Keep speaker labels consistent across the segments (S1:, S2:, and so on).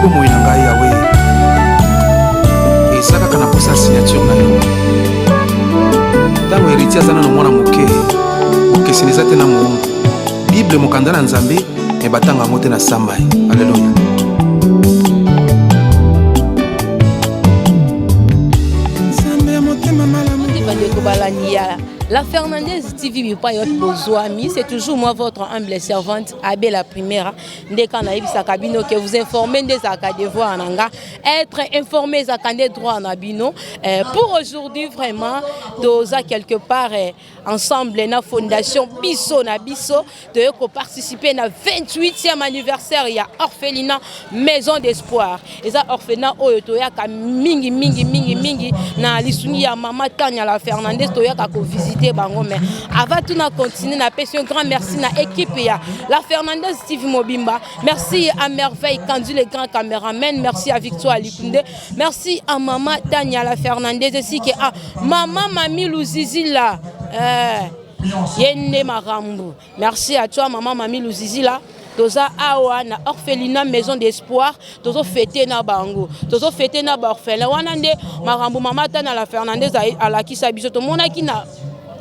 S1: bomoi na ngai yawe eza kaka na posa signature na yo ntango héritier aza nano mwana moke bokeseni eza te na moungu bible mokanda na nzambe me batanga yango te na samba ye. Alleluya.
S2: La Fernandez TV Bipayot Bozoami, c'est toujours moi votre humble servante Abbé la Primera. Dès qu'on a eu sa cabine, que vous informez des devoirs en anga, être informé des droits en abino. Pour aujourd'hui vraiment, dosa quelque part ensemble na fondation Bisso na Bisso de participer na 28e anniversaire il y a orphelinat Maison d'Espoir. Et ça orphelinat oyotoya ka mingi na lisuni ya mama Tanya la Fernandez toya ka ko visiter bango mais avant tout na continuer na passer un grand merci na équipe ya la Fernandez TV Mobimba. Merci à Merveille Kandu le grand caméraman, merci à Victoire Likunde, merci à maman Tanya la Fernandez ainsi que à maman Mami Luzizi là. Yende Marambu. Merci à toi maman Mami Luzizi là. Toza awa na orphelinat Maison d'Espoir, tozo fêter na bango, tozo fêter na orphelin. Wanande Marambu mama Tanya la Fernandez à la kisa biso to monaki na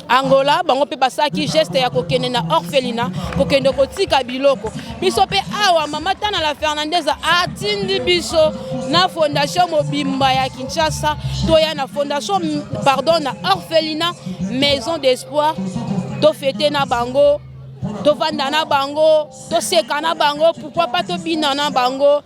S2: Angola, bango pe pasaki geste ya kokene na orphelinat, kokende kotika biloko. Biso pe awa mama Tanya la Fernandez atindi biso na fondation Mobimba ya Kinshasa, toya na fondation na orphelinat Maison d'Espoir, to fêter na bango. To vanda na bango, to seka na bango, pourquoi pas to bina na bango,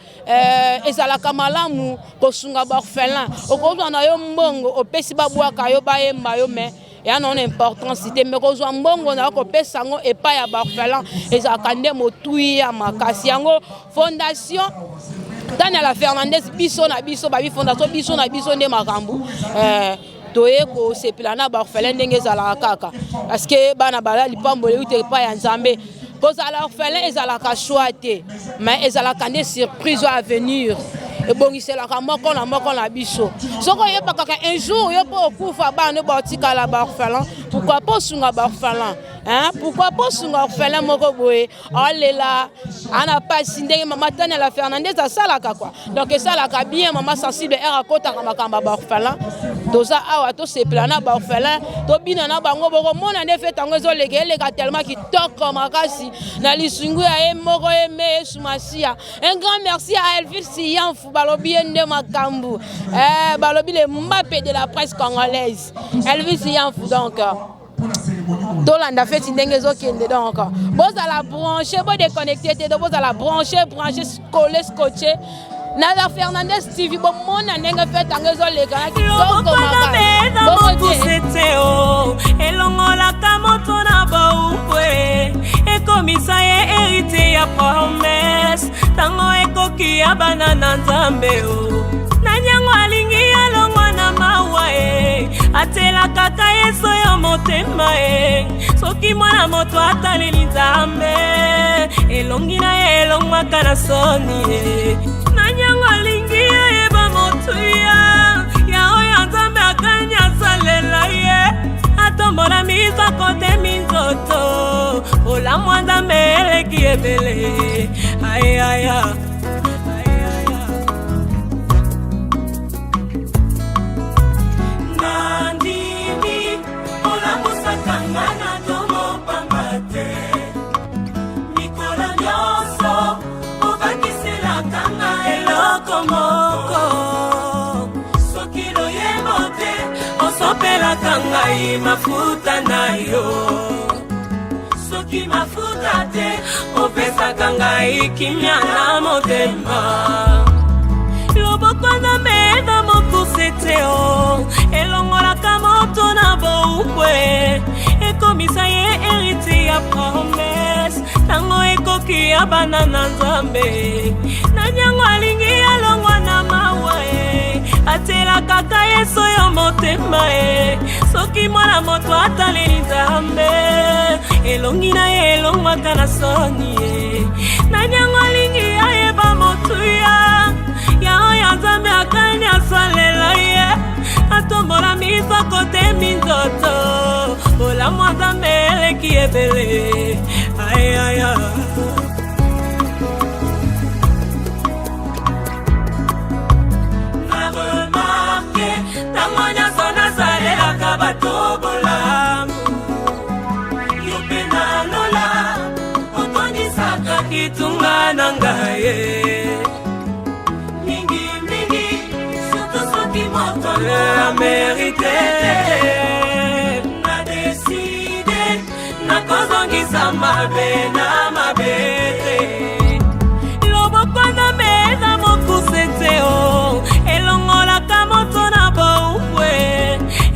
S2: ezalaka malamu kosunga ba orphelin. Okozwa na yo mbongo, opesi babwaka yo bayemba yo mais ya non importance cité mais kozwa mbongo na ko pesa ngo epa ya ba orphelin ezalaka nde motui ya makasi yango fondation Tanya la Fernandez biso na biso babi fondation biso na biso nde makambu toye ko sepilana ba orphelin ndenge ezalaka kaka parce que bana bala lipambole ute pa ya nzambe kozala orphelin ezalaka choix te mais ezalaka nde surprise à venir et bon il c'est la moko na biso soko yeba kaka un jour yo po okufa bana botika la ba orphelin pourquoi pas sunga ba orphelin hein pourquoi pas sunga orphelin moko boye olela ana pas ndenge mama Tanya la Fernandez a salaka quoi donc ça la bien maman sensible era kota makamba ba orphelin doza awa to seplana ba orphelin to bina na bango boko mona ne fait tango zo legeleka tellement qui toko makasi na lisungu ya moko eme sumasia. Un grand merci à Elvis Siyanfu balobi ende makambu balobi le Mbappé de la presse congolaise Elvis Siyanfu donc Dolanda fait ndenge zo kende donc boza la brancher bo déconnecter te boza la brancher coller scotcher na la Fernandez TV bo mona ndenge fait tango zo lega ki toko maka bo
S3: seteo elongola kamoto na baupwe e komisa ye hérité ya promesse tango ekoki ya banana nzambe o nanyango alingi alongwa na mawa e atela kaka yeso ya motema e soki mwana moto ataleli nzambe elongi na ye elongwaka na soni e nanyango alingi yeba moto ya oyo nzambe akanya salela ye atombola miso kote minzoto olamwa nzambe eleki ebele ayaya nandini olamusakanga na domo pambate mikolo nyonso obakiselakanga eloko moko soki loyebo te osopelaka ngai mafuta na yo soki mafuta te opesaka ngai kimia na motema loboko nzambe na mokuse te o elongolaka moto na boukwe ekomisa ye hérité ya promesse tango ekoki ya bana na nzambe nanyango alingi alongwa na mawa e atela kaka yeso yo motema e soki mwana moto ataleli nzambe elongi na ye elongwaka na soni e nanyango alingi ayeba motuya ya oyo nzambe akanya salela ye atombola miso kote minzoto olamwa nzambe eleki ebele ayaya kitunga na ngai mingi mingi surtout soki moto a mérité na décidé na kozongisa mabe na mabete loboko na meza mokuse te o elongolaka moto na boukwe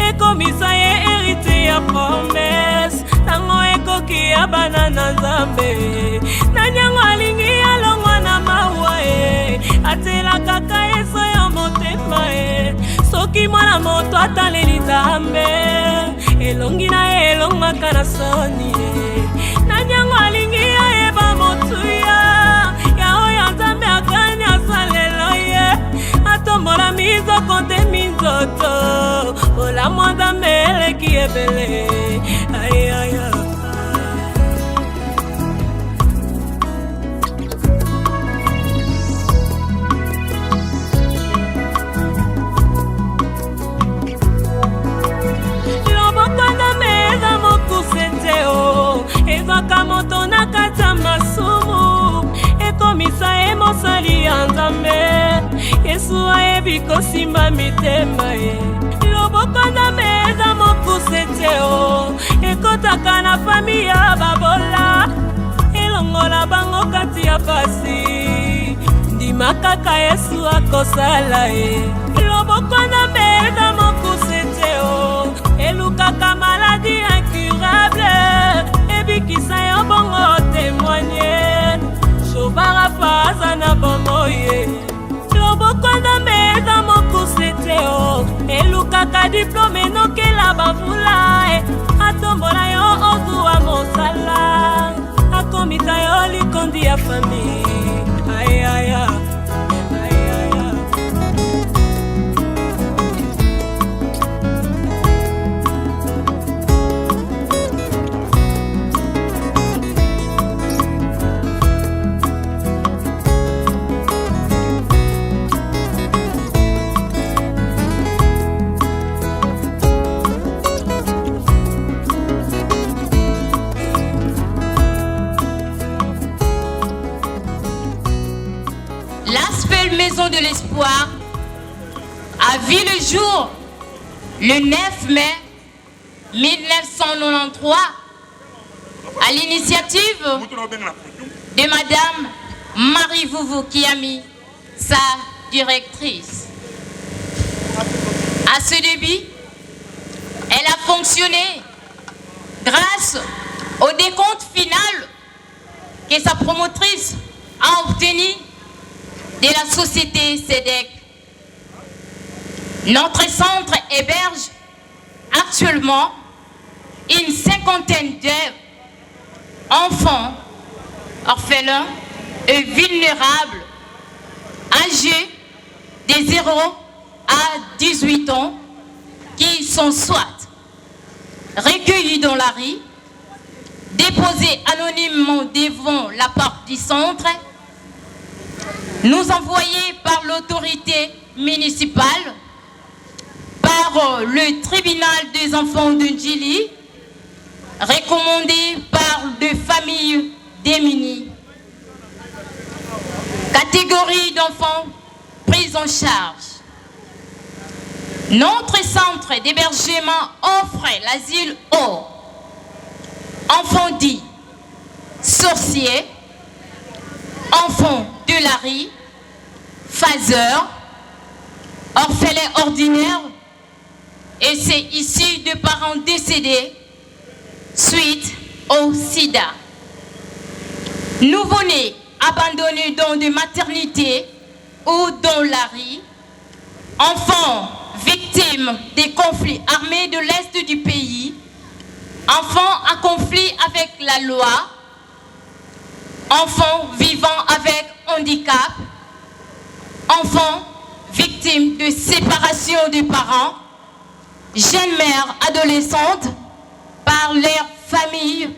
S3: ekomisa ye hérité ya promesse tango ekoki ya bana na nzambe na nyango alingi alongwa na mawa e atela kaka eso ya motema e soki mwana moto ataleli nzambe elongi na ye elongwaka na soni e na nyango alingi ayeba motuya ya oyo nzambe akani asalelo ye atombola mizoko te minzoto olamu nzambe eleki ebele ayaya ezwaka moto na kati ya masumu ekomisa ye mosali ya nzambe yesu ayebi kosimba mitema ye loboko na meza mokuse te o ekotaka na fami ya babola elongola bango kati ya pasi ndima kaka yesu akosala ye loboko na meza mokuse te o elukaka maladi incurable ebikisa yo bongo témoigner shobara faza na bomoye loboko na meza mokuse te o elukaka diplome nokela bavula atombola yo ozuwa mosala akomisa yo likondi ya fami ayaya
S4: Maison de l'Espoir a vu le jour le 9 mai 1993 à l'initiative de Madame Marie Vouvou Kiami, sa directrice. À ce début, elle a fonctionné grâce au décompte final que sa promotrice a obtenu de la société SEDEC. Notre centre héberge actuellement une cinquantaine d'enfants orphelins et vulnérables âgés de 0 à 18 ans qui sont soit recueillis dans la rue, déposés anonymement devant la porte du centre, nous envoyés par l'autorité municipale, par le tribunal des enfants de Ndjili, recommandés par des familles démunies. Catégorie d'enfants pris en charge. Notre centre d'hébergement offre l'asile aux enfants dits sorciers, enfants de la rue, phaseurs, orphelins ordinaires, et c'est issu de parents décédés suite au sida. Nouveau-nés abandonnés dans des maternités ou dans la rue, enfants victimes des conflits armés de l'Est du pays, enfants en conflit avec la loi, enfants vivant avec handicap, enfants victimes de séparation des parents, jeunes mères adolescentes par leur famille.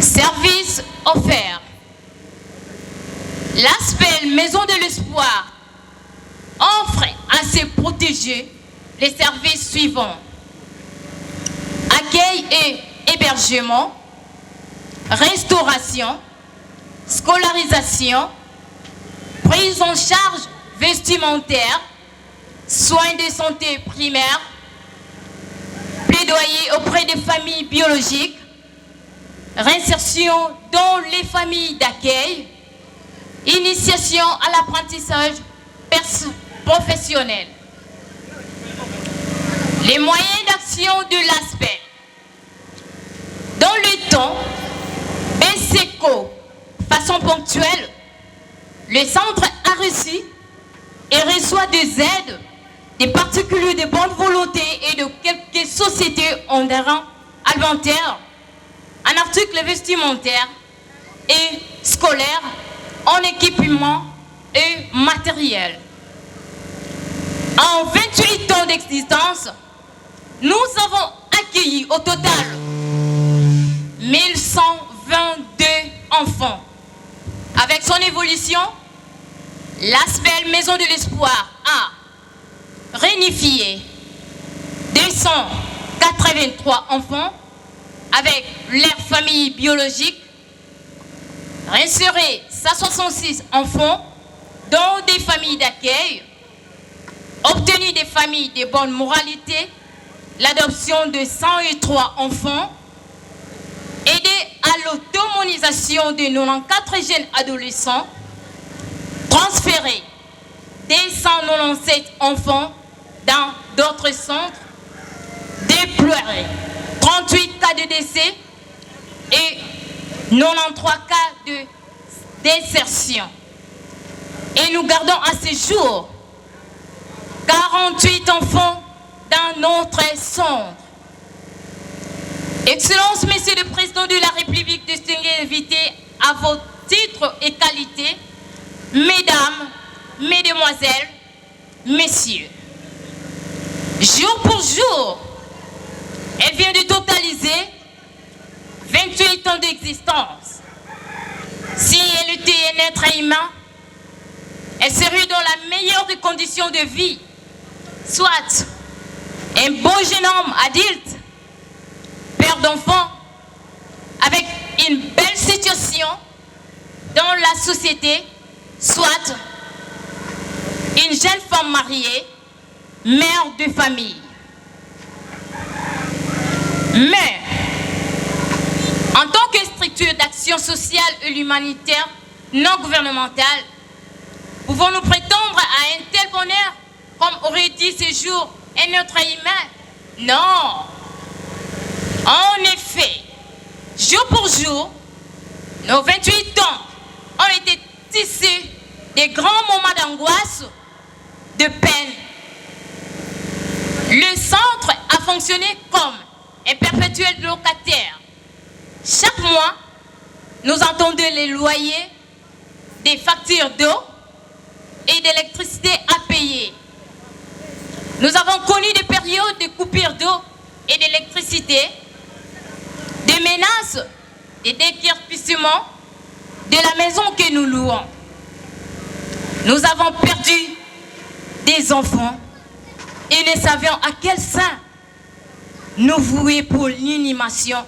S4: Services offerts. L'aspect Maison de l'Espoir offre à ses protégés les services suivants: accueil et hébergement, restauration, scolarisation, prise en charge vestimentaire, soins de santé primaire, plaidoyer auprès des familles biologiques, réinsertion dans les familles d'accueil, initiation à l'apprentissage professionnel. Les moyens d'action de l'ASPEL. Dans le temps, BSECO, façon ponctuelle, le centre a reçu et reçoit des aides des particuliers de bonne volonté et de quelques sociétés en rang alimentaire, en articles vestimentaires et scolaires, en équipement et matériel. En 28 ans d'existence, nous avons accueilli au total 1122 enfants. Avec son évolution, l'ASPEL Maison de l'Espoir a réunifié 283 enfants avec leurs familles biologiques, réinséré 166 enfants dans des familles d'accueil, obtenu des familles de bonne moralité, l'adoption de 103 enfants, aidé à l'autonomisation de 94 jeunes adolescents, transféré des 197 enfants dans d'autres centres, déployé 38 cas de décès et 93 cas de désertion. Et nous gardons à ce jour 48 enfants dans notre centre. Excellence, Monsieur le Président de la République, distingué invité à vos titres et qualités, Mesdames, Mesdemoiselles, Messieurs, jour pour jour, elle vient de totaliser 28 ans d'existence. Si elle était un être humain, elle serait dans la meilleure des conditions de vie, soit un beau jeune homme adulte, père d'enfants, avec une belle situation dans la société, soit une jeune femme mariée, mère de famille. Mais, en tant que structure d'action sociale et humanitaire non gouvernementale, pouvons-nous prétendre à un tel bonheur comme aurait dit ce jour un être humain? Non. En effet, jour pour jour, nos 28 ans ont été tissés des grands moments d'angoisse, de peine. Le centre a fonctionné comme un perpétuel locataire. Chaque mois, nous entendons les loyers, des factures d'eau et d'électricité à payer. Nous avons connu des périodes de coupures d'eau et d'électricité, des menaces et déguerpissements de la maison que nous louons. Nous avons perdu des enfants et ne savions à quel sein nous vouer pour l'inanimation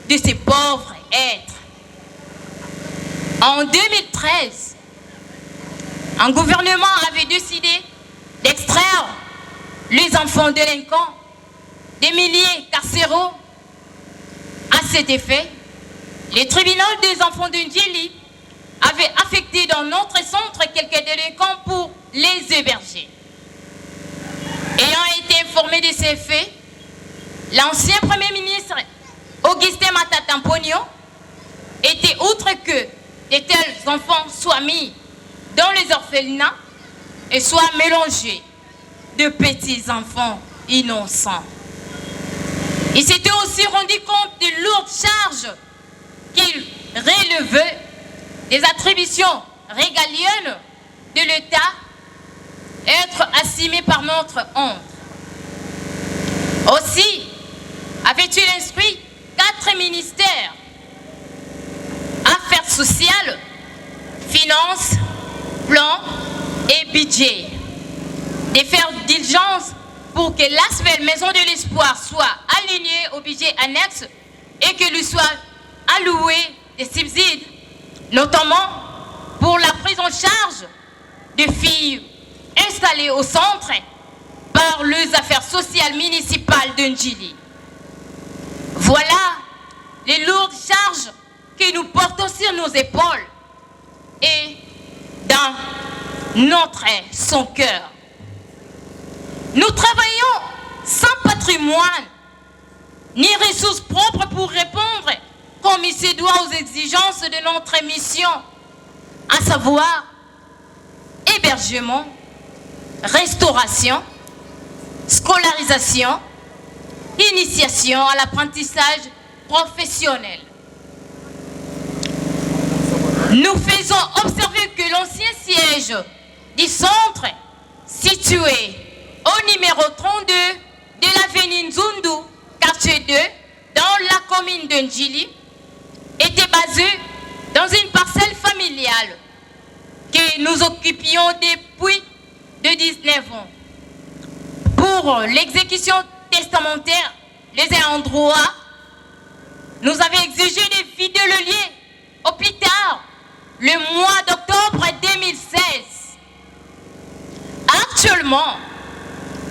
S4: de ces pauvres êtres. En 2013, un gouvernement avait décidé d'extraire les enfants délinquants des milliers carcéraux. À cet effet, les tribunaux des enfants de Ndjili avaient affecté dans notre centre quelques délinquants pour les héberger. Ayant été informé de ces faits, l'ancien Premier ministre Augustin Matata Mponyo était outre que de tels enfants soient mis dans les orphelinats et soient mélangés de petits enfants innocents. Il s'était aussi rendu compte des lourdes charges qu'il relevait des attributions régaliennes de l'État être assumées par notre honte. Aussi, avait-il instruit 4 ministères, Affaires sociales, Finances, Plan et Budget, de faire diligence pour que l'ASPEL Maison de l'Espoir soit alignée au budget annexe et que lui soit alloué des subsides, notamment pour la prise en charge des filles installées au centre par les affaires sociales municipales de Ndjili. Voilà les lourdes charges que nous portons sur nos épaules et dans son cœur. Nous travaillons sans patrimoine ni ressources propres pour répondre comme il se doit aux exigences de notre mission, à savoir hébergement, restauration, scolarisation, initiation à l'apprentissage professionnel. Nous faisons observer que l'ancien siège du centre, situé au numéro 32 de l'avenue Nzundu, quartier 2, dans la commune de Ndjili, était basé dans une parcelle familiale que nous occupions depuis de 19 ans. Pour l'exécution testamentaire, les ayants droit, nous avons exigé de vider le lieu au plus tard, le mois d'octobre 2016. Actuellement,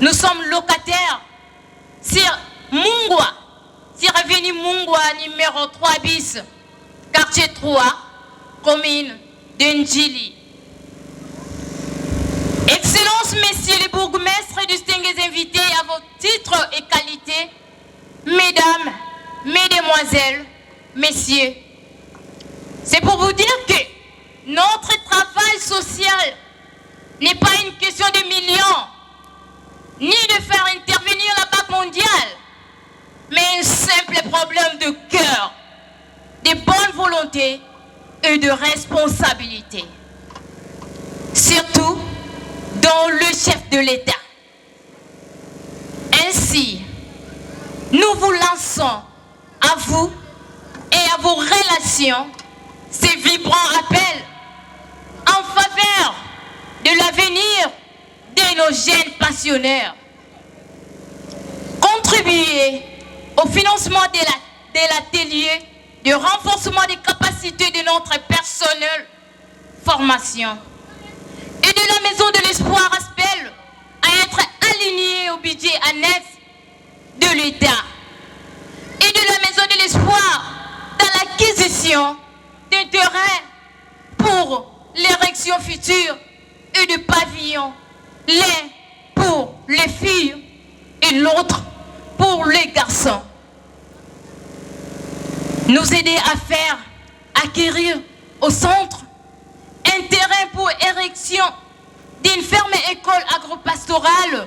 S4: nous sommes locataires sur Mungwa, sur avenue Mungwa numéro 3 bis, quartier 3, commune de Ndjili. Excellences, messieurs les bourgmestres, distingués invités à vos titres et qualités, mesdames, mesdemoiselles, messieurs, c'est pour vous dire que notre travail social n'est pas une question de millions, ni de faire intervenir la Banque mondiale, mais un simple problème de cœur, de bonne volonté et de responsabilité. Surtout dans le chef de l'État. Ainsi, nous vous lançons à vous et à vos relations ces vibrants appels en faveur de l'avenir de nos jeunes pensionnaires. Contribuer au financement de l'atelier de renforcement des capacités de notre personnel formation et de la Maison de l'Espoir Aspel à être aligné au budget annexe de l'État et de la Maison de l'Espoir dans l'acquisition d'un terrain pour l'érection future et de pavillons, l'un pour les filles et l'autre pour les garçons. Nous aider à faire acquérir au centre un terrain pour érection d'une ferme école agropastorale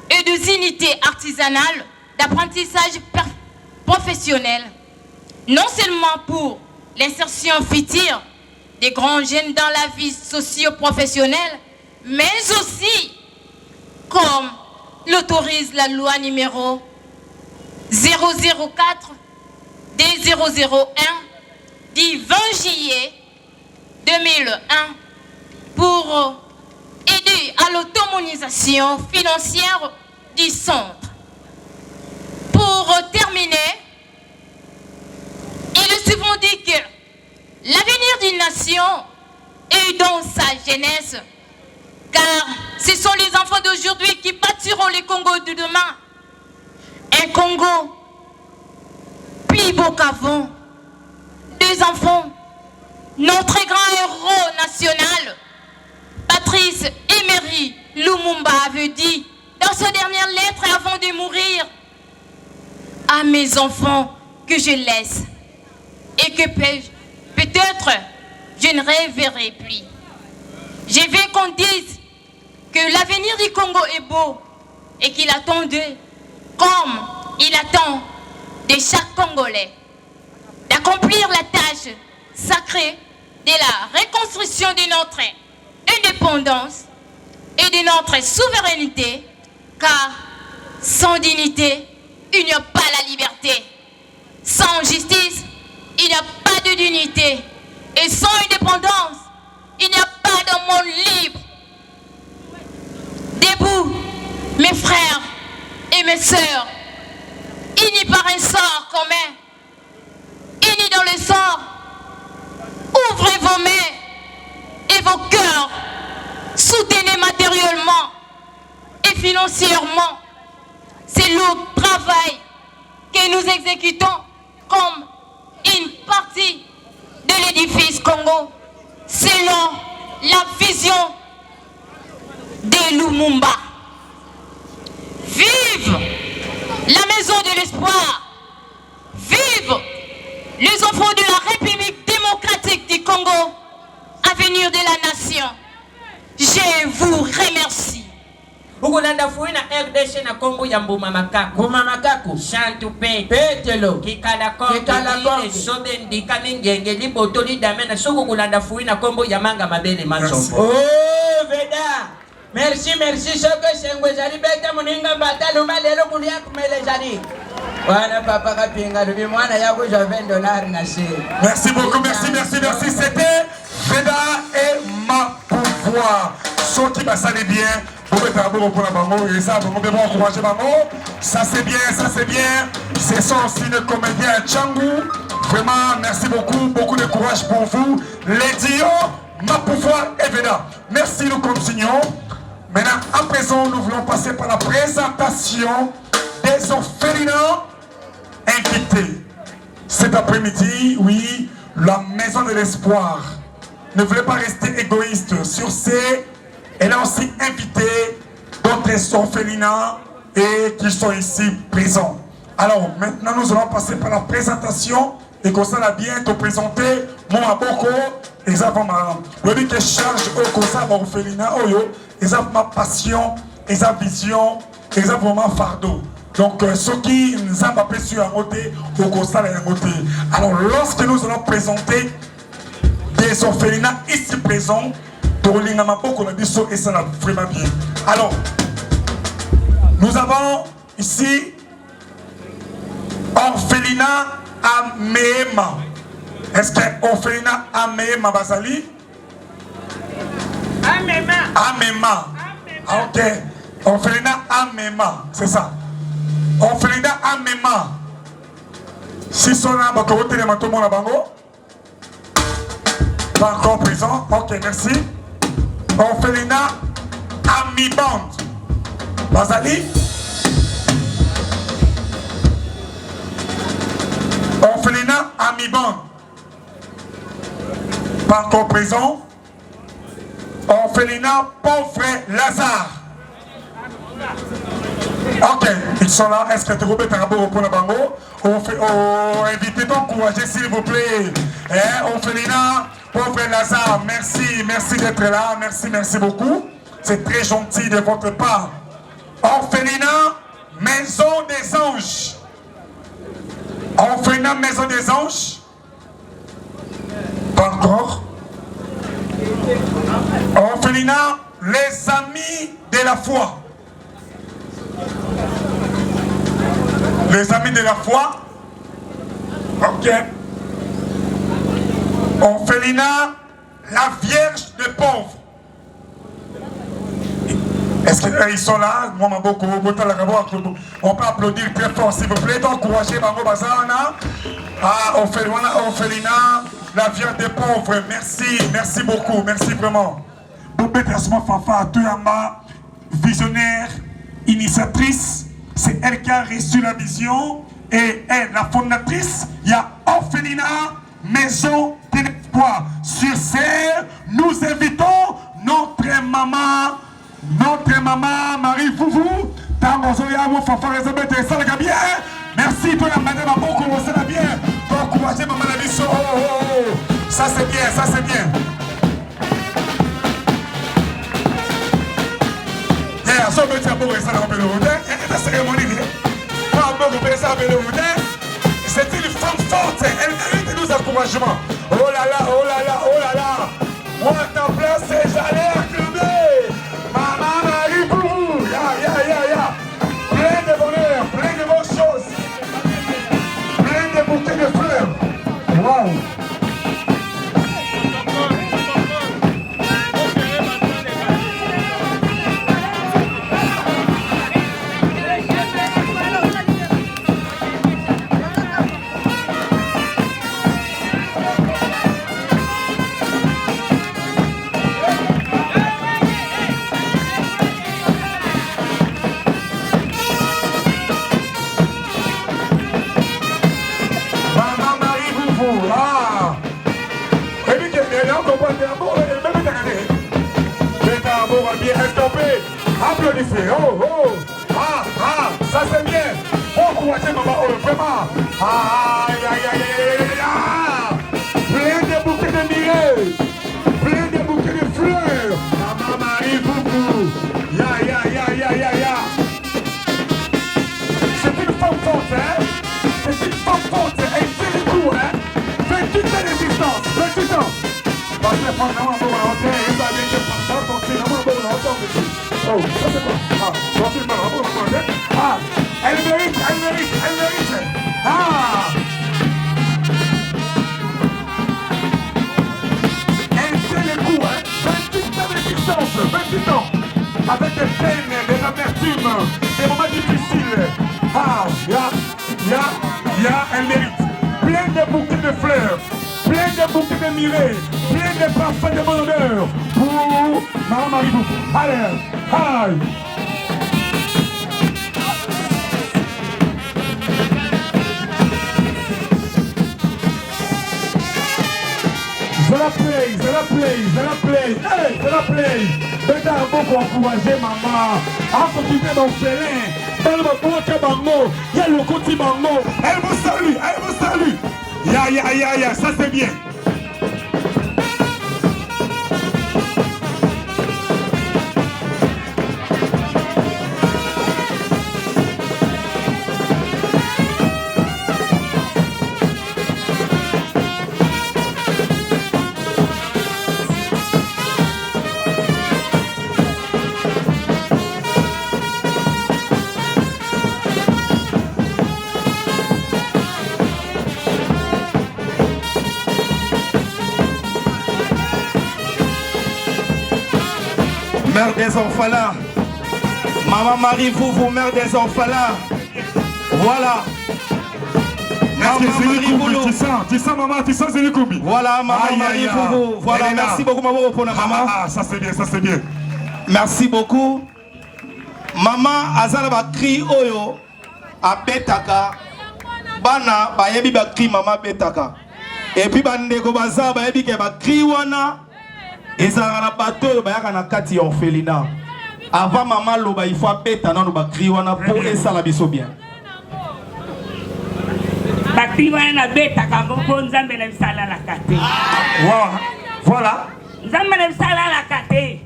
S4: et des unités artisanales d'apprentissage professionnel, non seulement pour l'insertion future des grands jeunes dans la vie socio-professionnelle, mais aussi, comme l'autorise la loi numéro 004 D001 du 20 juillet 2001 pour aider à l'autonomisation financière du centre. Pour terminer, il est souvent dit que l'avenir d'une nation est dans sa jeunesse, car ce sont les enfants d'aujourd'hui qui bâtiront le Congo de demain. Un Congo plus beau qu'avant. Deux enfants, notre grand héros national, Patrice Emery Lumumba, avait dit dans sa dernière lettre avant de mourir: à mes enfants que je laisse et que peut-être je ne reverrai plus. Je veux qu'on dise que l'avenir du Congo est beau et qu'il attendait, comme il attend de chaque Congolais, d'accomplir la tâche sacrée de la reconstruction de notre indépendance et de notre souveraineté, car sans dignité, il n'y a pas la liberté. Sans justice, il n'y a pas de dignité. Et sans indépendance, il n'y a pas de monde libre. Debout, mes frères et mes sœurs, unis par un sort commun, unis dans le sort matériellement et financièrement. C'est le travail que nous exécutons comme une partie de l'édifice Congo, selon la vision de Lumumba. Vive la maison de l'espoir! Vive les enfants de la République démocratique du Congo, avenir de la nation! Je vous remercie.
S5: Ukulanda fuina RDC na Kongo ya Mbuma Makaku Chantu Pe Petelo Kikala Kongo Sobe Ndika Ngenge Liboto Lidame na Suku kulanda fuina Kongo ya Manga Mabele Mansompo. Oh Veda, merci Soko Sengwe Jari Beta Muninga Bata Lumba Lelo Kulia Kumele Jari. Voilà papa Kapinga Lubi Mwana Yako $20 na chez.
S6: Merci beaucoup, merci. C'était Veda et ma pouvoir. Ceux qui va s'aller bien. Ça c'est bien. C'est ça aussi le comédien Tchangou. Vraiment, merci beaucoup de courage pour vous. Les dios, ma pouvoir et Veda. Merci, nous continuons. Maintenant, à présent, nous voulons passer par la présentation des orphelinats invités. Cet après-midi, oui, la Maison de l'Espoir ne voulait pas rester égoïste. Sur ces, elle a aussi invité d'autres orphelinats et qui sont ici présents. Alors maintenant nous allons passer par la présentation et comme ça on a bientôt présenté mon aboko et ça va ma oui que charge au concert orphelinat oyo et ça ma passion et sa vision et ça vraiment fardeau. Donc ceux qui nous ont appelé sur un côté au concert et un côté. Alors lorsque nous allons présenter des orphelinats ici présents, et ça va vraiment bien. Alors, nous avons ici orphelinat Améma. Est-ce que orphelinat Améma Basali? Améma. Ok. Orphelinat Améma, c'est ça. Orphelinat Améma. Si son âme a corroté les manteaux, mon abango. Pas encore présent. Ok, merci. Orphelinat Amiband. Basali. Orphelinat Amiband. Pas encore présent. Orphelinat Pauvre Lazare. Ok, ils sont là. Est-ce que tu peux mettre un beau pour le bango? Invitez d'encourager s'il vous plaît. Orphelinat Pauvre Lazare, merci d'être là, merci beaucoup. C'est très gentil de votre part. Orphelinat Maison des Anges. Orphelinat Maison des Anges. Pas encore. Orphelinat Les Amis de la Foi. Les Amis de la Foi. Ok. Orphelinat La Vierge des Pauvres. Est-ce qu'ils sont là? On peut applaudir très fort s'il vous plaît. Encouragez Bango Bazana. Orphelinat La Vierge des Pauvres. Merci beaucoup, merci vraiment. Boubé Trasma Fafa Touyama, visionnaire, initiatrice. C'est elle qui a reçu la vision et elle, la fondatrice. Il y a Orphelinat Maison de l'Espoir. Sur scène, nous invitons notre maman Marie Foufou. Merci pour la madame à bon commencer la bien. Pour encourager maman la vie. Ça c'est bien. C'est une femme forte, elle mérite nos encouragements. Oh là là. Moi à ta place, j'allais acclamer. Maman Marie pour vous. Ya. Plein de bonheur, plein de bonnes choses. Plein de bouquets de fleurs. Waouh. bien estompé. Applaudissez. Oh, oh. Ah, ah, ça c'est bien. Bon courage, maman. Oh, vraiment. Aïe, aïe, aïe, aïe, aïe, aïe. Plein de bouquets de mirées. Plein de bouquets de fleurs. Maman Marie, beaucoup. Ya, ya, ya, ya, ya, ya. C'est une femme forte, hein. C'est une femme forte. Elle tient le coup, hein. 28 ans de résistance. 28 ans. Parce que pendant un moment, on il va bien que pendant ton film, on va oh, ça c'est quoi? Ah, ton film, on va ah, elle mérite, elle mérite, elle mérite. Ah! Elle tient le coup, hein. 28 ans de résistance, 28 ans. Avec des peines, des amertumes, des moments difficiles. Ah, elle mérite. Plein de bouquets de fleurs. Plein de bouquets de mirées, plein de parfums de bon odeur pour Maman Maribou. Allez, aïe. Je la play. Hey, je la play. Bête à beaucoup encourager maman. En continuer d'orphelin. Dans le bloc bango, il y a le côté bango. Elle vous salue. Ya, ça c'est bien.
S7: Mère des orphelins, Maman Marie, vous, mère des orphelins. Voilà. Maman Marie,
S6: tu sens maman, tu sens Zélie Koumbi.
S7: Voilà, Maman Marie, vous. Voilà, merci beaucoup, maman, pour la maman.
S6: Ah, ça c'est bien.
S7: Merci beaucoup. Maman, azala ba cri oyo, a betaka. Bana, ba yebi ba cri maman betaka. Et puis, bandeko baza, ba yebi ke ba cri wana. Et ça a un bateau, na kati orphelinat. Avant maman loba, il faut appeler non ba kriwana pour et ça la biso bien.
S8: Ba kriwana beta ka bongo nzambe na misala la kate.
S6: Voilà.
S8: Nzambe na misala la kate.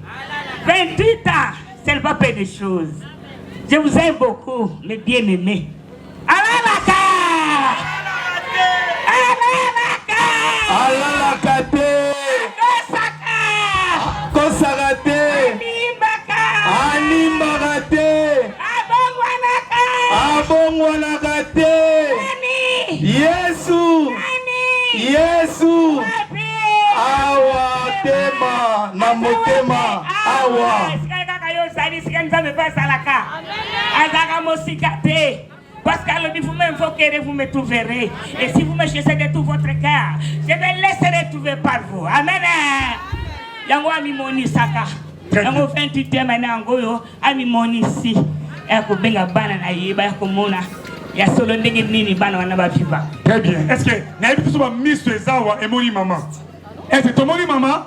S8: 28 ans, c'est pas peu de choses. Je vous aime beaucoup, mes bien-aimés. Alalaka!
S7: Kosarate Animbarate Abongwanakate Yesu Awa tema na motema awa
S8: parce que vous-même, vous me trouverez. Et si vous me cherchez de tout votre cœur, je me laisserai trouver par vous. Amen. Yango ami moni saka. Yango 28e maintenant ngoyo ami moni si. Eko benga bana na yeba ko mona. Ya solo ndenge nini bana wana ba viva.
S6: Très bien. Est-ce que na yebi so ba miss ezawa e moni maman? Est-ce que ton moni maman?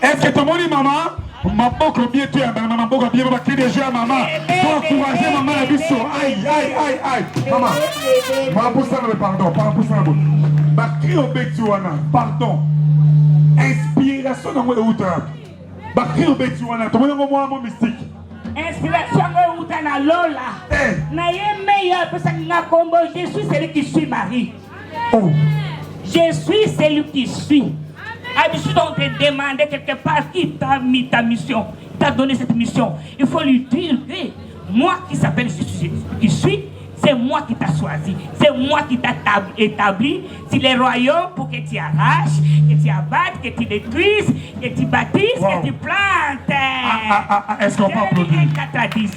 S6: Est-ce que ton moni maman? Maboko bien tu maman maboko bien ba cri de joie maman. Pour encourager maman la biso. Aïe. Maman. Maman pour ça pardon, pour ça. Ba cri au bec tu wana. Pardon. Inspiration dans mon outre. Bakri obeti wana to mo mystique.
S8: Inspiration dans outre na lola. Na ye meilleur parce que na combo je suis celui qui suit Marie.
S6: Oh.
S8: Je suis celui qui suit. Habitude on te demander quelque part qui t'a mis ta mission, t'a donné cette mission. Il faut lui dire que moi qui s'appelle Jésus qui suis. C'est moi qui t'ai choisi. C'est moi qui t'ai établi sur les royaumes pour que tu arraches, que tu abattes, que tu détruises, que tu bâtisses, que tu plantes.
S6: Est-ce qu'on peut applaudir?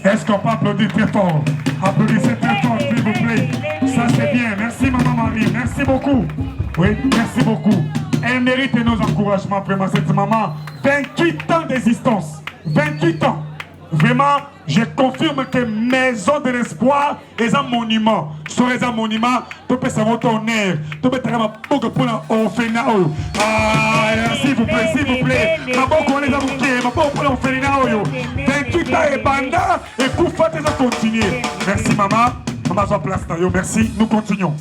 S6: Est-ce qu'on peut applaudir très fort? Applaudissez très fort, s'il vous plaît. Ça c'est bien. Merci Maman Marie. Merci beaucoup. Oui, merci beaucoup. Elle mérite nos encouragements, vraiment, cette maman. 28 ans d'existence. 28 ans. Vraiment, je confirme que Maison de l'Espoir est un monument. Sur un monument, tu peux savoir ton air. Tu peux travailler pour l'orphelinat. Ah, s'il vous plaît. maboko wana eza moke maboko mpona ofelina oyo 28 ans ebanda ekufa te eza continue. Merci mama, mama zwa place na yo. Merci, nous continuons.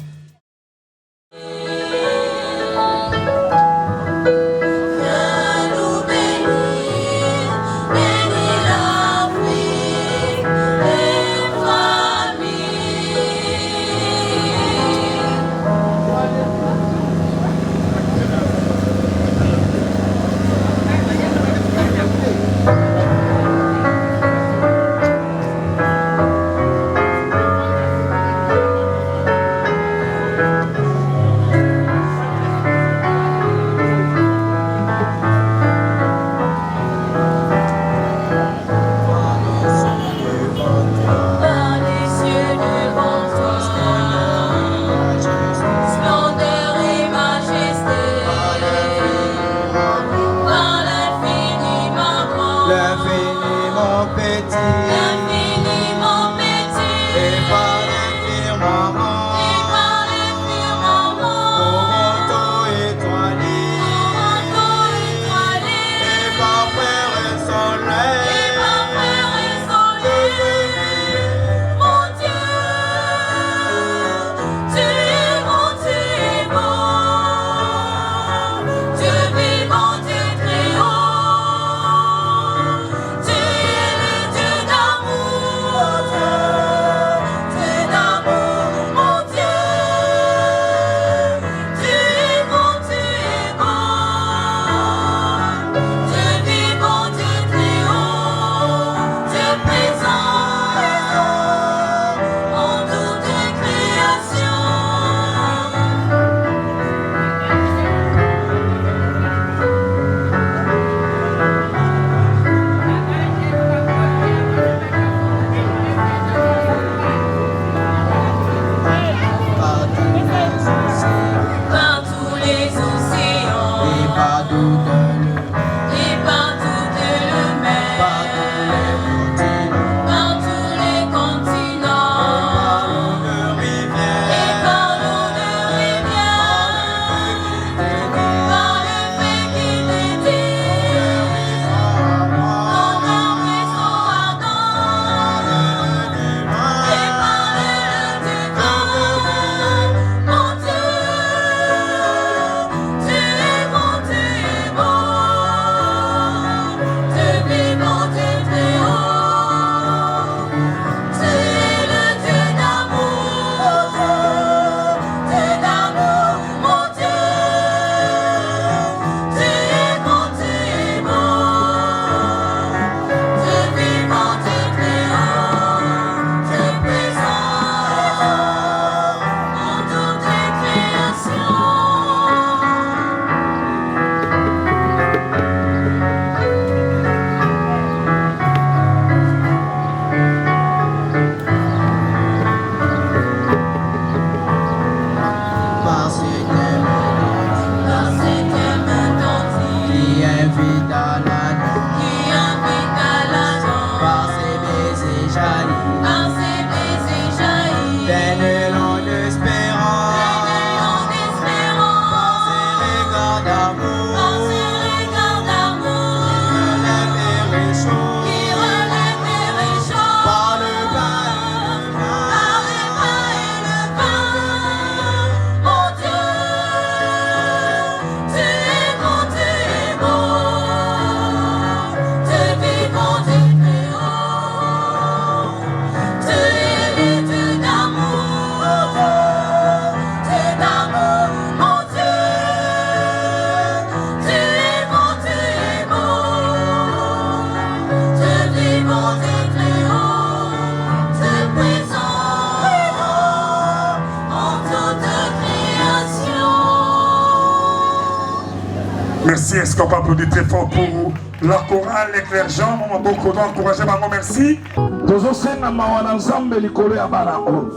S6: Merci, est-ce qu'on peut applaudir très fort pour la chorale, les clergents, on va beaucoup encourager, maman, merci.
S9: Tozosenga mawana nzambe likolo ya bana oyo.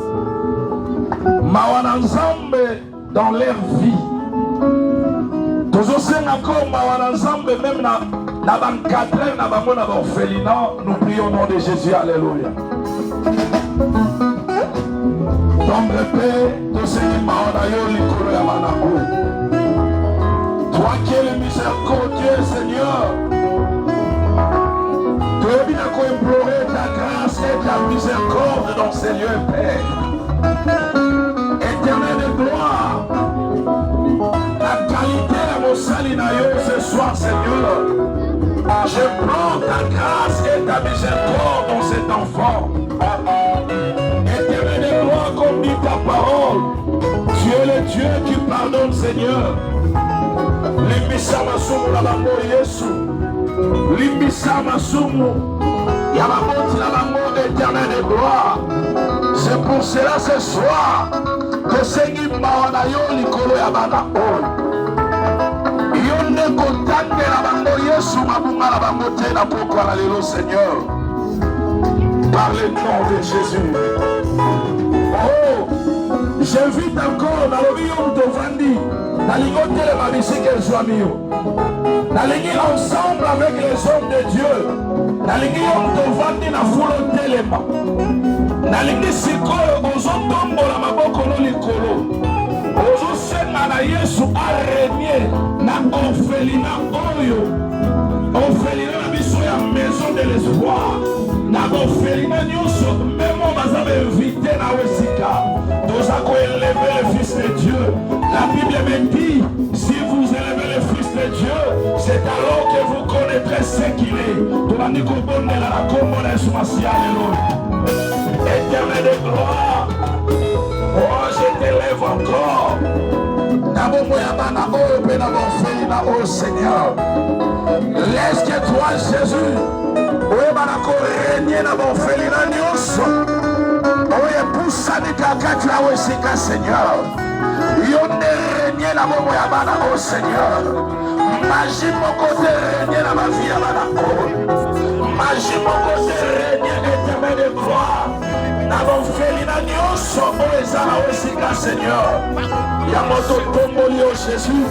S9: Mawana nzambe dans leur vie. Tozosenga encore mawana nzambe même na bankadre na bango na orphelinat. Nous prions au nom de Jésus, alléluia. Tombe pe tosenga mawana yo likolo ya bana oyo. Toi qui es le miséricordieux Seigneur. Tu es bien implorer ta grâce et ta miséricorde dans ces lieux, Père. Éternel de gloire, la qualité de mon salinayo ce soir, Seigneur. Je prends ta grâce et ta miséricorde dans cet enfant. Éternel de gloire, comme dit ta parole, tu es le Dieu qui pardonne, Seigneur. Limbisa masumu la bango Yesu. Limbisa masumu ya bamoti la bango éternel de gloire. C'est pour cela ce soir que Seigneur mawana yo likolo ya bana oyo. Yo nde kotangela bango Yesu mabunga la bango te na pokwa la lelo Seigneur. Par le nom de Jésus. Oh, j'invite encore dans le royaume de Vandi. Nalingote le mabisike Zwamio. Nalingi ensemble avec les hommes de Dieu. Nalingi yom de Vandi na fulo telema. Nalingi sikoyo ozo tombo la maboko no likolo. Ozo senga na Yesu arenie na orphelina oyo. Orphelina na biso ya maison de l'espoir. Na orphelina nyonso même on va inviter na wesika. Nous avons élevé le Fils de Dieu. La Bible me dit, si vous élevez le Fils de Dieu, c'est alors que vous connaîtrez ce qu'il est. Éternel de gloire, oh je t'élève encore. Oh Seigneur, laisse que toi Jésus, régner dans mon félina nyonso. Oye poussani kakati la wesika Seigneur. Yonde régner la momo ya bana oh Seigneur. Magie mon côté régner la ma vie ya bana oh. Magie mon côté régner éternel de gloire. Na mon felina nyonso oh ezala wesika Seigneur. Ya moto tombo li oh Jésus.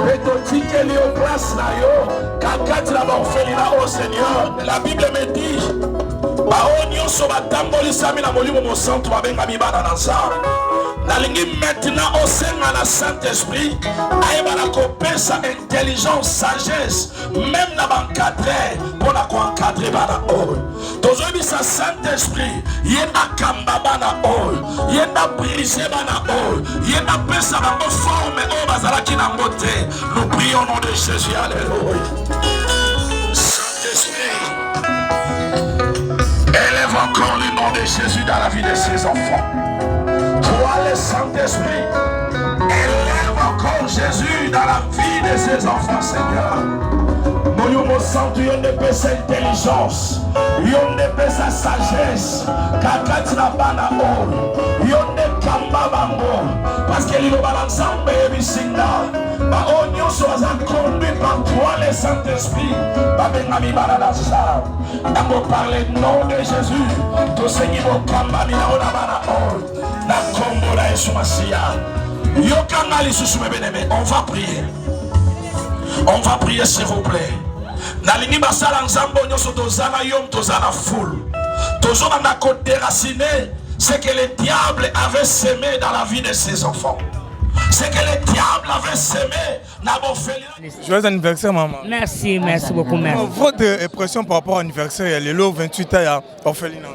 S9: Peto tike li oh place na yo. Kakati la mon felina oh Seigneur. La Bible me dit baonyoso batambolisami na molimo mosantu babenga mibana na nzambe. Nalingi maintenant au sein de la Saint-Esprit ayebana kopesa intelligence, sagesse, même na bankadre pour la encadrer bana oyo. Tozobi sa Saint-Esprit yena kamba bana oyo, yena briser bana oyo, yena pesa bango forme oyo bazalaki na ngote. Nous prions au nom de Jésus. Alléluia. Saint-Esprit, élève encore le nom de Jésus dans la vie de ses enfants. Toi le Saint-Esprit, élève encore Jésus dans la vie de ses enfants, Seigneur. Nous nous sentons une épaisse intelligence, une épaisse sagesse, kakatina bana oro, une kamba bango, parce que l'île balançambe bisinda, ba onyo soit conduit par toi le Saint-Esprit, ba benami balanasa. D'abord par le nom de Jésus, to Seigneur mo kamba mina ona bana oro, na kombo la Yesu Masia. Yokanga lisusu bien-aimé, on va prier. On va prier s'il vous plaît. Nalingi basala nzambo nyoso tozana yom tozana foule. Tozona na déraciner ce que le diable avait semé dans la vie de ses enfants. Ce que le diable avait semé na bofeli.
S10: Joyeux anniversaire maman.
S8: Merci, merci beaucoup, merci.
S10: Votre impression par rapport à l'anniversaire, il est le 28 ans à Orphelinat.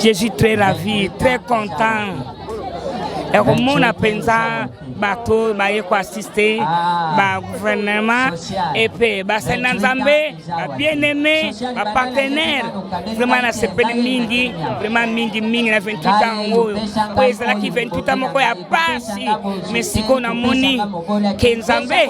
S8: Je suis très ravi, très content. Et comme on a pensé, bateau, assister, gouvernement, et puis, bien aimé, partenaire, vraiment, c'est pas mingi, vraiment mingi, na 28 ans, puis c'est là qui 28 ans, il y a pas si, mais si on a moni, Kenzambe,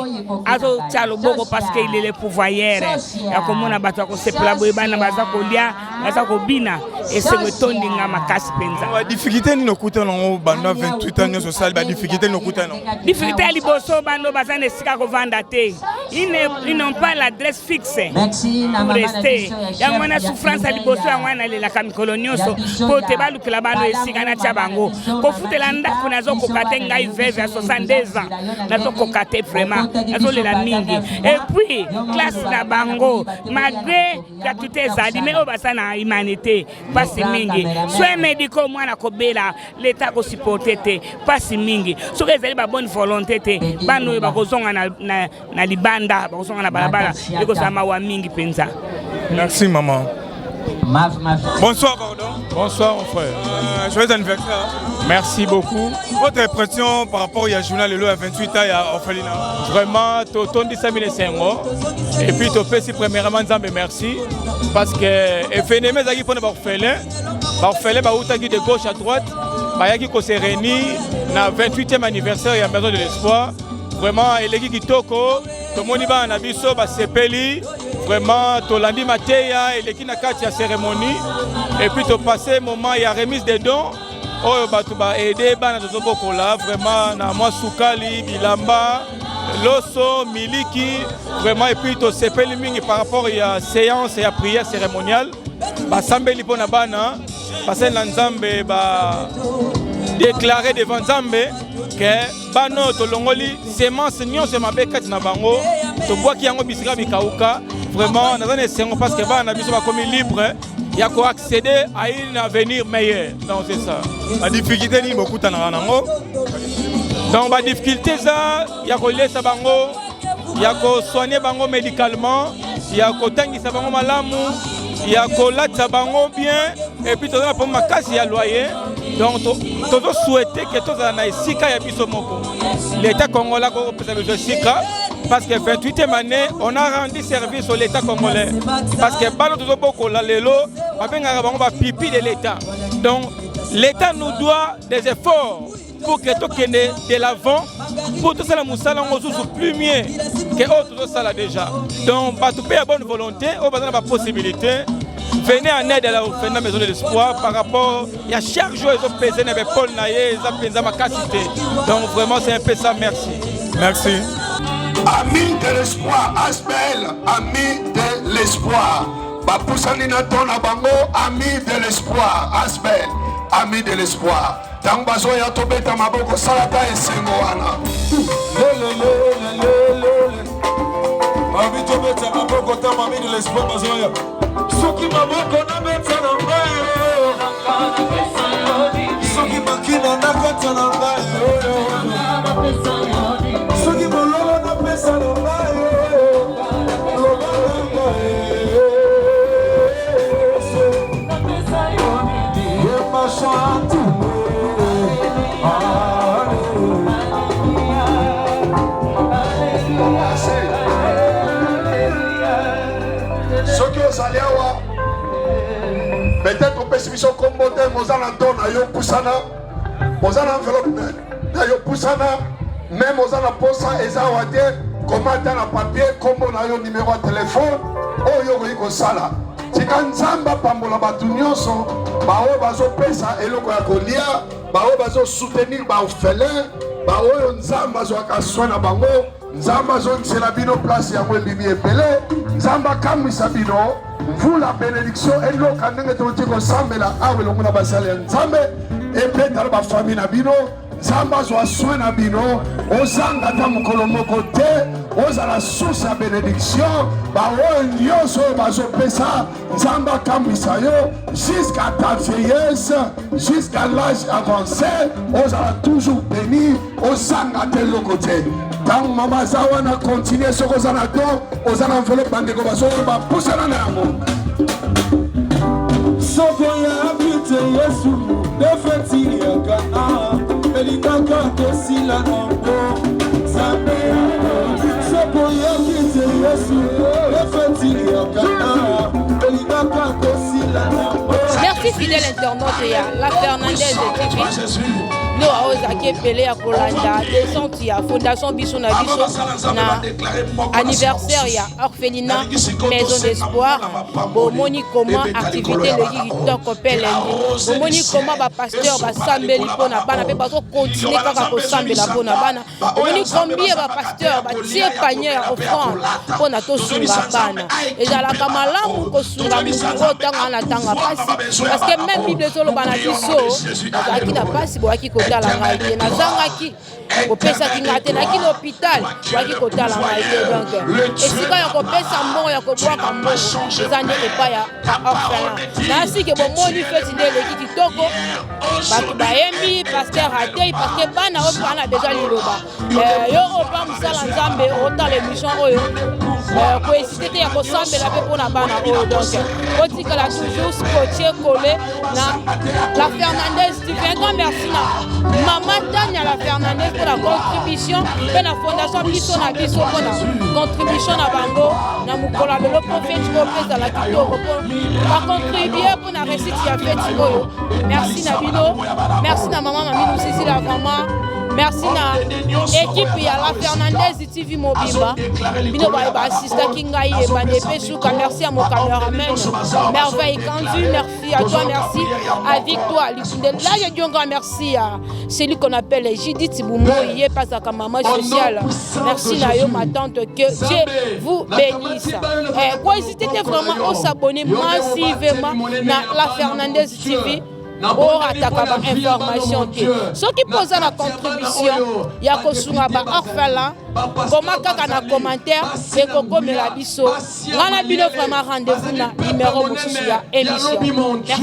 S8: azo tchalo boko parce qu'il est le pouvoyeur, et comme on a battu à se placer, on a battu à bina, et c'est le ton de ma casse penza.
S10: La difficulté, nous écoutons, pendant 28 ans, nous sommes la difficulté, nous écoutons.
S8: Difficulté à Liboso, Bando Bazan et Sika Vandate. Ils n'ont pas l'adresse fixe pour rester. Il y a une souffrance à Liboso, il y a la cam colonioso, pour te balu que la bande est Sigana Tchabango. Pour foutre l'anda, pour nazo kokatenga ive à 62 ans. Nazo kokate vraiment, nazo la mingi. Et puis, classe na bango, malgré la toute zali, mais au bassin à humanité. pasi mingi soin médicaux mwana kobela l'état ko supporter te pasi mingi soki ezali ba bonne volonté te bano bakozonga na libanda bakozonga na balabala ekosala mawa mingi penza.
S10: Merci maman. Bonsoir, pardon.
S11: Bonsoir, mon frère.
S10: Joyeux anniversaire.
S11: Merci beaucoup.
S10: Votre impression par rapport au journal Lelo à 28 ans à Orphelina?
S11: Vraiment, tu as dit ça, et puis tu as fait premièrement, merci. Parce que les phénomènes qui font des orphelins, de gauche à droite, qui se réunit dans le 28e anniversaire de la Maison de l'Espoir. Vraiment, les gens qui toko, tout le monde va en abisso, sepeli. Vraiment, tu l'as dit, Matéa, et les qui n'a qu'à la cérémonie. Et puis, tu as passé un moment, il y a remise des dons. Oh, tu vas aider, vraiment, na moi Soukali, Bilamba, Loso, Miliki, vraiment, et puis, tu as sepeli par rapport à la séance et à la prière cérémoniale. Sambeli pour Nabana, parce que Nzambe déclaré devant Nzambe que Bano, Tolongoli, sémence, nyon, c'est ma bécate na bango, tu vois qu'il y a un bisira bikauka. Vraiment, nous avons parce que nous sommes libre, il y a qu'à accéder à un avenir meilleur. Donc c'est ça.
S10: La difficulté, il y a beaucoup de temps.
S11: Donc la difficulté, il y a qu'à laisser bango, il y a qu'à soigner bango médicalement, il y a qu'à tanguer bango malamu, il y a qu'à laisser bango bien, et puis tu as pour ma casse, il y a loyer. Donc tu dois souhaiter que tout ça n'aille si qu'il y a plus de moko. L'État congolais a besoin de Sika. Parce que 28e année, on a rendu service au l'État congolais. Parce que on pipi de l'État. Donc l'État nous doit des efforts pour que tout de l'avant, pour tout ça, on joue plus mieux que autres ça déjà. Donc, tout pays à bonne volonté, on a la possibilité. Venez en aide à la Maison de l'Espoir par rapport à chaque jour, ils ont pesé dans Paul Naye, ils ont pesé ma capacité. Donc vraiment, c'est un peu ça, merci.
S10: Merci.
S9: Amis de l'espoir, Asbel, amis de l'espoir. Bapoussani Natona Bango, amis de l'espoir, Asbel, amis de l'espoir. Tangazo ya tobeta maboko salata esengoana.
S6: Mami tobeta maboko ta mami de l'espoir bazoya. Soki maboko na beta na ngayo. Soki makina na kata na ngayo. Soki bololo na pesa na ngayo.
S9: Peut-être on peut se faire comme modèle, Mozana donne à yo poussana, Mozana enveloppe, à yo poussana, même Mozana posa et ça va dire comment dans la papier, comment on a yo numéro de téléphone, oh yo ko sala. Si quand Zamba pambola batunyoso, ba o bazo pesa eloko ya kolia, ba o bazo soutenir ba orphelin, ba o Nzamba zo akaswana bango, Nzamba zo nsela bino place ya mwembi epele, Nzamba kamwisa bino. Vous la bénédiction et l'eau quand vous êtes au Sambe la awe l'on a basé à Nzambe et peut-être la famille Nabino Zamba zo soin Nabino ozanga ta mukolo côté oza la source à bénédiction ba o nyoso bazo pesa Zamba kamisa yo jusqu'à ta vieillesse jusqu'à l'âge avancé oza toujours béni ozanga de l'autre côté. Tant maman Zawana continue ce qu'on a dit, aux enveloppes bandeko baso ba pousser na yango.
S6: Sokoya vite Yesu, defeti yakana, elikaka tosila nango. Zambe, sokoya vite Yesu, defeti yakana, elikaka tosila nango.
S2: Merci fidèle internaute ya la Fernandez TV. Nous avons appelé à Kolanda, descente à Fondation Bissona Bisso, na anniversaire ya orphelinat Maison d'Espoir. Bomoni comment activité le guitar copel lundi. Bomoni comment ba pasteur ba sambeli pona bana pe bazo continuer kaka ko sambela pona bana. Bomoni combien ba pasteur ba tie panier offrande pona to sunga bana. Et la kamalamu ko sunga muko tanga na tanga pasi. parce que même Bible ezoloba na biso azalaki na pasi boyaki kotala ngai te nazangaki kopesaki ngai te naki na hôpital boyaki kotala ngai te donc esika ya kopesa mbongo ya kobwaka mbongo eza nde epai ya orphelin nasike bomoni feti nde eleki kitoko bato bayembi paster atei parce que bana oyo bana besoin liloba yo opa mosala nzambe otala émission oyo koesite te ya kosambela mpe mpona bana oyo donc otikala toujours scotché collé na la Fernandez tu fais un grand merci na mama Tania la Fernandez pour la contribution mpe na fondation biso na biso mpona contribution na bango na mokolo lelo prophète kopesa la kitoko mpo bacontribue mpona réussite ya feti oyo merci na bino merci na mama Mami Lusisi la vraiment merci na équipe ya la Fernandez TV Mobimba bino baasistaki ngai ebande mpe suka merci à mon cameraman Merveille Kandu merci à toi merci à Victoire Likunde là je dis un grand merci à celui qu'on appelle Judith Boumoye ye pasaka maman sociale merci na yo ma tante que Dieu vous bénisse quoi hésitez vraiment à s'abonner massivement na la Fernandez TV pour attaquer ba information te soki posa na contribution ya kosunga ba orphelin koma kaka na commentaire et kokomela biso ngana bino vraiment rendez-vous na numéro mosusu ya émission merci.